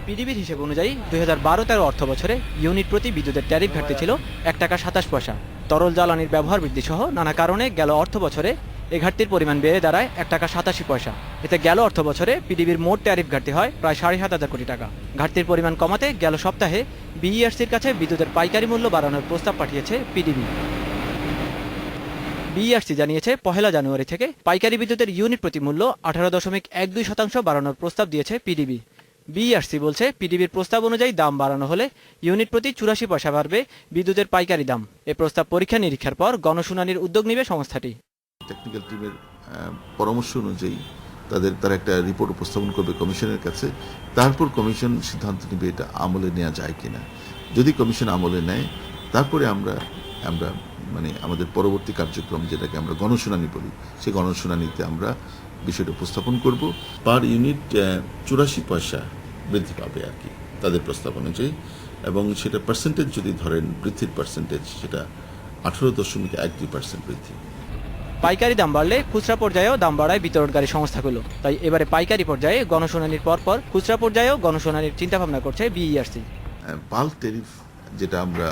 পিডিবির হিসেব অনুযায়ী 2012-13 অর্থ বছরে ইউনিট প্রতি বিদ্যুতের ট্যারিফ ঘাটতি ছিল 1 টাকা 27 পয়সা। তরল জ্বালানির ব্যবহার বৃদ্ধি সহ নানা কারণে গেল অর্থ বছরে এ ঘাটতির পরিমাণ বেড়ে দাঁড়ায় 1 টাকা 87 পয়সা। এতে গেল অর্থ বছরে পিডিবির মোট ট্যারিফ ঘাটতি হয় প্রায় 7,500 কোটি টাকা। ঘাটতির পরিমাণ কমাতে গেল সপ্তাহে বিইআরসির কাছে বিদ্যুতের পাইকারি মূল্য বাড়ানোর প্রস্তাব পাঠিয়েছে পিডিবি। বিইআরসি জানিয়েছে, 1 জানুয়ারি থেকে পাইকারি বিদ্যুতের ইউনিট প্রতি মূল্য 18.12% বাড়ানোর প্রস্তাব দিয়েছে পিডিবি। বিইআরসি বলছে, পিডিবির প্রস্তাব অনুযায়ী দাম বাড়ানো হলে ইউনিট প্রতি 84 পয়সা বাড়বে বিদ্যুতের পাইকারি দাম। এ প্রস্তাব পরীক্ষা নিরীক্ষার পর গণশুনানির উদ্যোগ নেবে সংস্থাটি। টেকনিক্যাল টিমের পরামর্শ অনুযায়ী তারা একটা রিপোর্ট উপস্থাপন করবে কমিশনের কাছে। তারপর কমিশন সিদ্ধান্ত নেবে এটা আমলে নেওয়া যায় কিনা। যদি কমিশন আমলে নেয়, তারপরে আমরা মানে আমাদের পরবর্তী কার্যক্রম, যেটাকে আমরা গণশুনানি বলি, সেই গণশুনানিতে আমরা বিষয়টা উপস্থাপন করব। পার ইউনিট 84 পয়সা বৃদ্ধি পাবে আর কি তাদের প্রস্তাব অনুযায়ী, এবং সেটা পার্সেন্টেজ যদি ধরেন, বৃদ্ধির পার্সেন্টেজ সেটা 18.12% বৃদ্ধি। পাইকারি দাম বাড়লে খুচরা পর্যায়েও দাম বাড়ায় বিতরণকারী সংস্থাগুলো। তাই এবারে পাইকারি পর্যায়ে গণশুনানির পর খুচরা পর্যায়েও গণশুনানির চিন্তাভাবনা করছে বিইআরসি। বাল্ক ট্যারিফ যেটা আমরা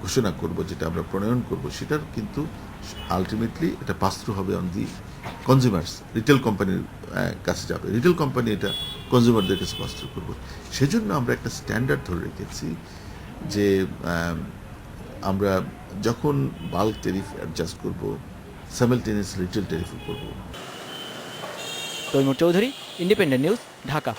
ঘোষণা করব, যেটা আমরা প্রণয়ন করব, সেটার কিন্তু আলটিমেটলি এটা পাস থ্রু হবে অন দি কনজিউমার্স। রিটেল কোম্পানির কাছে যাবে, রিটেল কোম্পানি এটা কনজিউমারদের কাছে পাস থ্রু করবো। সেজন্য আমরা একটা স্ট্যান্ডার্ড ধরে রেখেছি যে আমরা যখন বাল্ক ট্যারিফ অ্যাডজাস্ট করব, সাইমালটেনিয়াস রিটেল ট্যারিফও করব। Taimur Chowdhury, independent news, Dhaka.